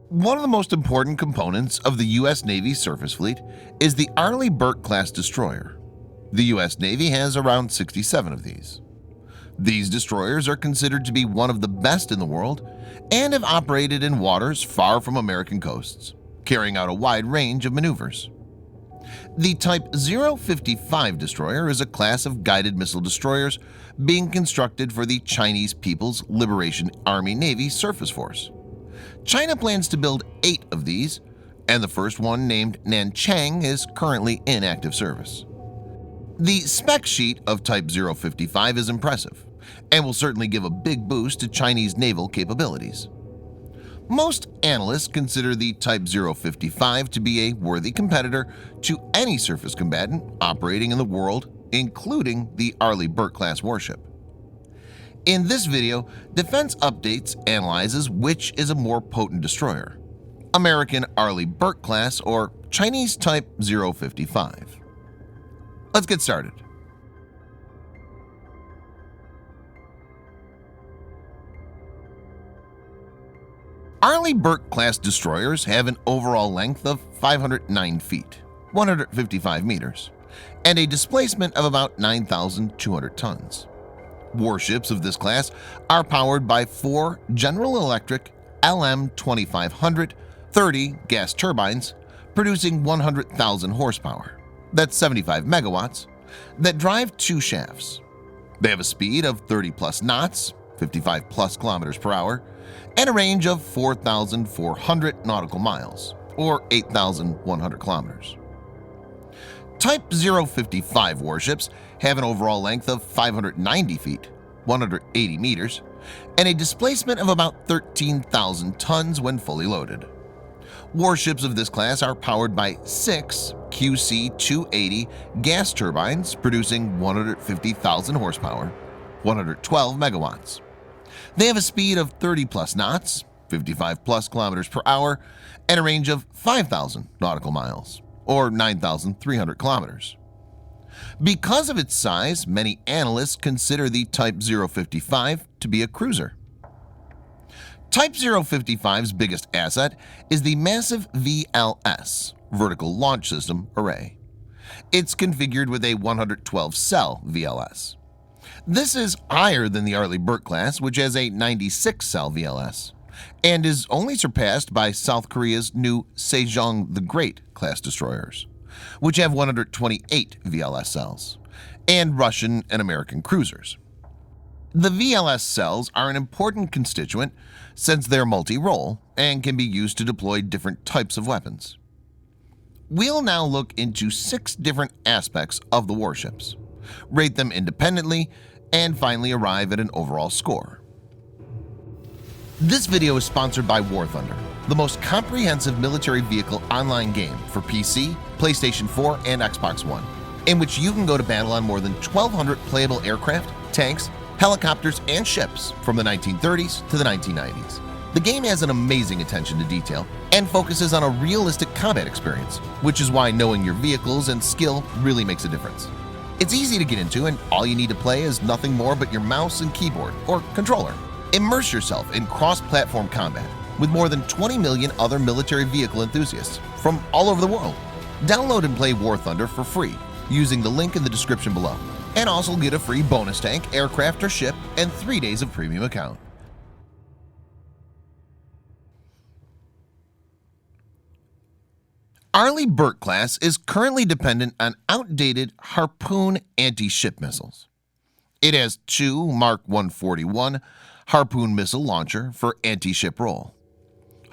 One of the most important components of the U.S. Navy surface fleet is the Arleigh Burke-class destroyer. The U.S. Navy has around 67 of these. These destroyers are considered to be one of the best in the world and have operated in waters far from American coasts, carrying out a wide range of maneuvers. The Type 055 destroyer is a class of guided missile destroyers being constructed for the Chinese People's Liberation Army Navy Surface Force. China plans to build 8 of these, and the first one, named Nanchang, is currently in active service. The spec sheet of Type 055 is impressive and will certainly give a big boost to Chinese naval capabilities. Most analysts consider the Type 055 to be a worthy competitor to any surface combatant operating in the world, including the Arleigh Burke-class warship. In this video, Defense Updates analyzes which is a more potent destroyer, American Arleigh Burke-class or Chinese Type 055. Let's get started. Arleigh Burke-class destroyers have an overall length of 509 feet, 155 meters, and a displacement of about 9,200 tons. Warships of this class are powered by 4 General Electric LM2500 30 gas turbines producing 100,000 horsepower, that's 75 megawatts, that drive 2 shafts. They have a speed of 30 plus knots, 55 plus kilometers per hour, and a range of 4,400 nautical miles, or 8,100 kilometers. Type 055 warships have an overall length of 590 feet, 180 meters, and a displacement of about 13,000 tons when fully loaded. Warships of this class are powered by 6 QC-280 gas turbines producing 150,000 horsepower, 112 megawatts. They have a speed of 30 plus knots, 55 plus kilometers per hour, and a range of 5,000 nautical miles, or 9,300 kilometers. Because of its size, many analysts consider the Type 055 to be a cruiser. Type 055's biggest asset is the massive VLS, Vertical Launch System array. It's configured with a 112-cell VLS. This is higher than the Arleigh Burke-class, which has a 96-cell VLS, and is only surpassed by South Korea's new Sejong the Great class destroyers, which have 128 VLS cells, and Russian and American cruisers. The VLS cells are an important constituent since they're multi-role and can be used to deploy different types of weapons. We'll now look into 6 different aspects of the warships, rate them independently, and finally arrive at an overall score. This video is sponsored by War Thunder, the most comprehensive military vehicle online game for PC, PlayStation 4, and Xbox One, in which you can go to battle on more than 1,200 playable aircraft, tanks, helicopters, and ships from the 1930s to the 1990s. The game has an amazing attention to detail and focuses on a realistic combat experience, which is why knowing your vehicles and skill really makes a difference. It's easy to get into, and all you need to play is nothing more but your mouse and keyboard or controller. Immerse yourself in cross-platform combat with more than 20 million other military vehicle enthusiasts from all over the world. Download and play War Thunder for free using the link in the description below, and also get a free bonus tank, aircraft, or ship, and 3 days of premium account. Arleigh Burke-class is currently dependent on outdated Harpoon anti-ship missiles. It has 2 Mark 141 Harpoon missile launcher for anti-ship role.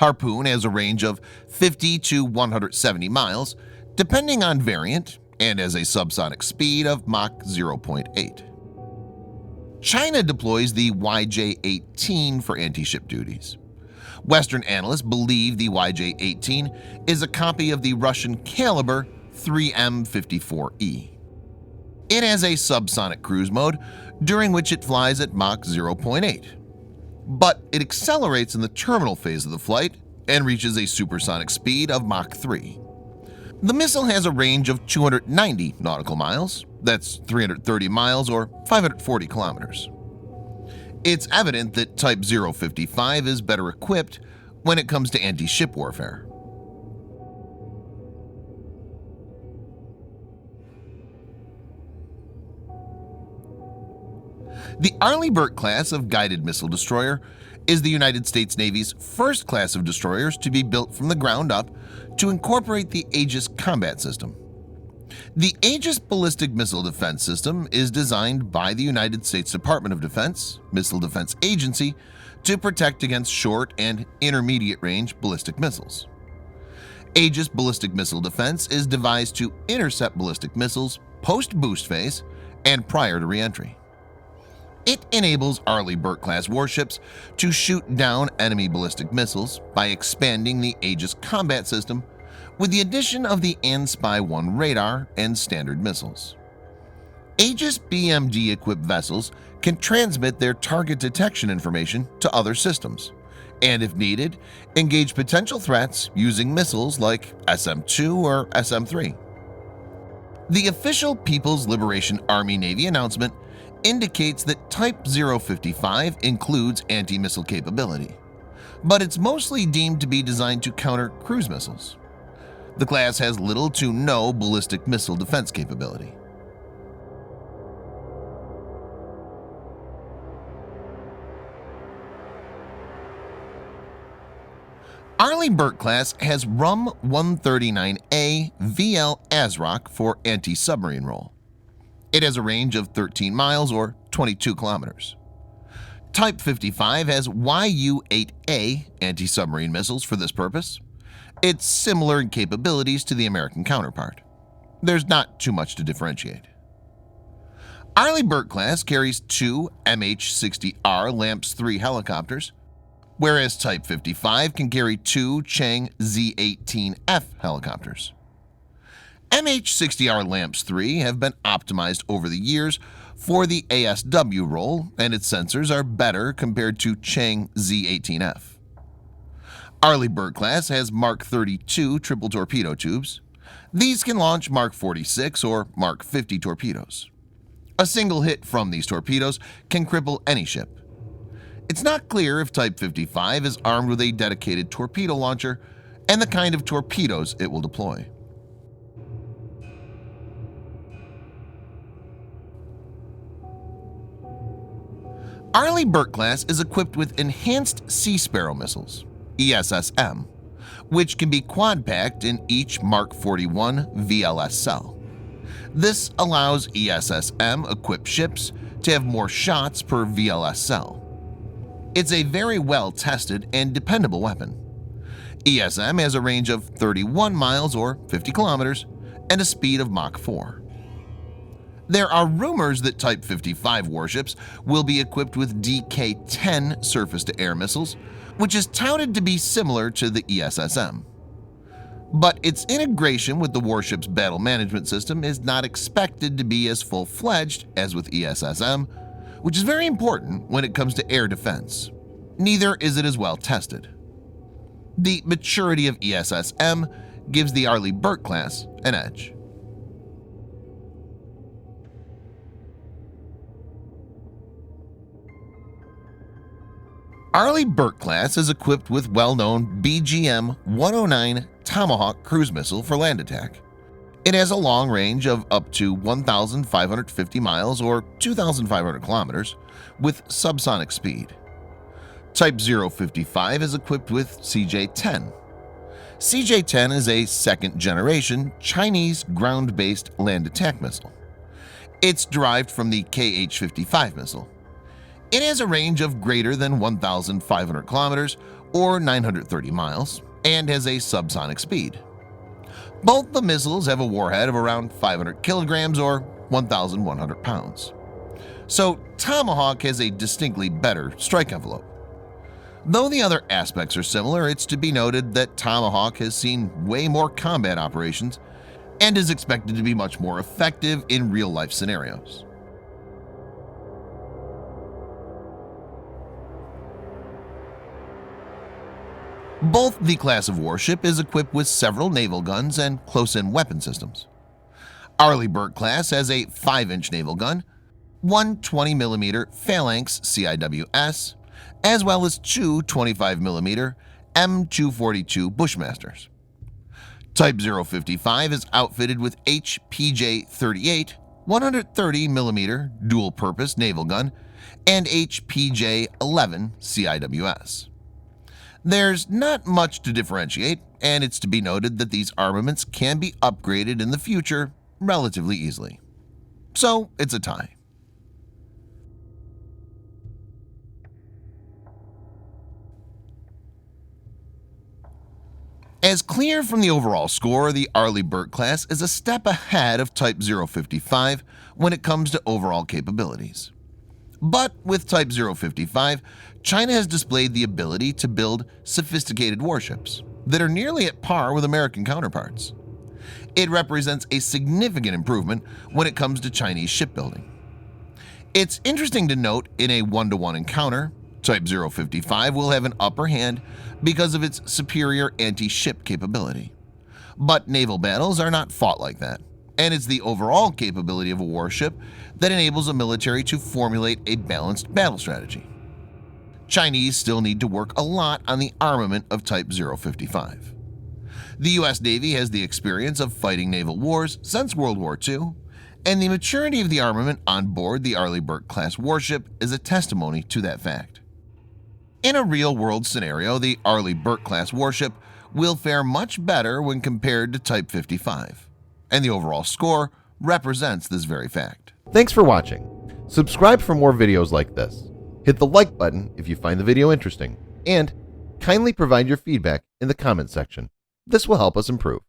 Harpoon has a range of 50 to 170 miles, depending on variant, and has a subsonic speed of Mach 0.8. China deploys the YJ-18 for anti-ship duties. Western analysts believe the YJ-18 is a copy of the Russian caliber 3M54E. It has a subsonic cruise mode, during which it flies at Mach 0.8, but it accelerates in the terminal phase of the flight and reaches a supersonic speed of Mach 3. The missile has a range of 290 nautical miles, that's 330 miles or 540 kilometers. It's evident that Type 055 is better equipped when it comes to anti-ship warfare. The Arleigh Burke-class of guided missile destroyer is the United States Navy's first class of destroyers to be built from the ground up to incorporate the Aegis combat system. The Aegis ballistic missile defense system is designed by the United States Department of Defense Missile Defense Agency to protect against short and intermediate range ballistic missiles. Aegis ballistic missile defense is devised to intercept ballistic missiles post-boost phase and prior to re-entry. It enables Arleigh Burke-class warships to shoot down enemy ballistic missiles by expanding the Aegis combat system with the addition of the ANSPY-1 radar and standard missiles. Aegis BMD-equipped vessels can transmit their target detection information to other systems, and if needed, engage potential threats using missiles like SM-2 or SM-3. The official People's Liberation Army Navy announcement indicates that Type 055 includes anti-missile capability, but it's mostly deemed to be designed to counter cruise missiles. The class has little to no ballistic missile defense capability. Arleigh Burke-class has RUM-139A VL ASROC for anti-submarine role. It has a range of 13 miles or 22 kilometers. Type 55 has YU-8A anti-submarine missiles for this purpose. It's similar in capabilities to the American counterpart. There's not too much to differentiate. Arleigh Burke-class carries two MH-60R LAMPS 3 helicopters, whereas Type 55 can carry two Chang Z-18F helicopters. MH-60R LAMPS 3 have been optimized over the years for the ASW role, and its sensors are better compared to Chang Z-18F. Arleigh Burke-class has Mark 32 triple torpedo tubes. These can launch Mark 46 or Mark 50 torpedoes. A single hit from these torpedoes can cripple any ship. It's not clear if Type 55 is armed with a dedicated torpedo launcher and the kind of torpedoes it will deploy. Arleigh Burke-class is equipped with Enhanced Sea Sparrow missiles, ESSM, which can be quad-packed in each Mark 41 VLS cell. This allows ESSM-equipped ships to have more shots per VLS cell. It's a very well-tested and dependable weapon. ESM has a range of 31 miles or 50 kilometers and a speed of Mach 4. There are rumors that Type 55 warships will be equipped with DK-10 surface-to-air missiles, which is touted to be similar to the ESSM. But its integration with the warship's battle management system is not expected to be as full-fledged as with ESSM, which is very important when it comes to air defense. Neither is it as well tested. The maturity of ESSM gives the Arleigh Burke-class an edge. Arleigh Burke-class is equipped with well-known BGM-109 Tomahawk cruise missile for land attack. It has a long range of up to 1,550 miles or 2,500 kilometers with subsonic speed. Type 055 is equipped with CJ-10. CJ-10 is a second-generation Chinese ground-based land attack missile. It's derived from the KH-55 missile. It has a range of greater than 1,500 kilometers or 930 miles and has a subsonic speed. Both the missiles have a warhead of around 500 kilograms or 1,100 pounds. So Tomahawk has a distinctly better strike envelope. Though the other aspects are similar, it's to be noted that Tomahawk has seen way more combat operations and is expected to be much more effective in real-life scenarios. Both the class of warship is equipped with several naval guns and close-in weapon systems. Arleigh Burke-class has a 5-inch naval gun, one 20mm Phalanx CIWS, as well as two 25mm M242 Bushmasters. Type 055 is outfitted with HPJ-38 130mm dual-purpose naval gun and HPJ-11 CIWS. There's not much to differentiate, and it's to be noted that these armaments can be upgraded in the future relatively easily. So it's a tie. As clear from the overall score, the Arleigh Burke-class is a step ahead of Type 055 when it comes to overall capabilities. But with Type 055, China has displayed the ability to build sophisticated warships that are nearly at par with American counterparts. It represents a significant improvement when it comes to Chinese shipbuilding. It's interesting to note in a 1-to-1 encounter, Type 055 will have an upper hand because of its superior anti-ship capability. But naval battles are not fought like that, and it's the overall capability of a warship that enables a military to formulate a balanced battle strategy. Chinese still need to work a lot on the armament of Type 055. The U.S. Navy has the experience of fighting naval wars since World War II, and the maturity of the armament on board the Arleigh Burke-class warship is a testimony to that fact. In a real-world scenario, the Arleigh Burke-class warship will fare much better when compared to Type 55, and the overall score represents this very fact. Thanks for watching. Subscribe for more videos like this. Hit the like button if you find the video interesting, and kindly provide your feedback in the comment section. This will help us improve.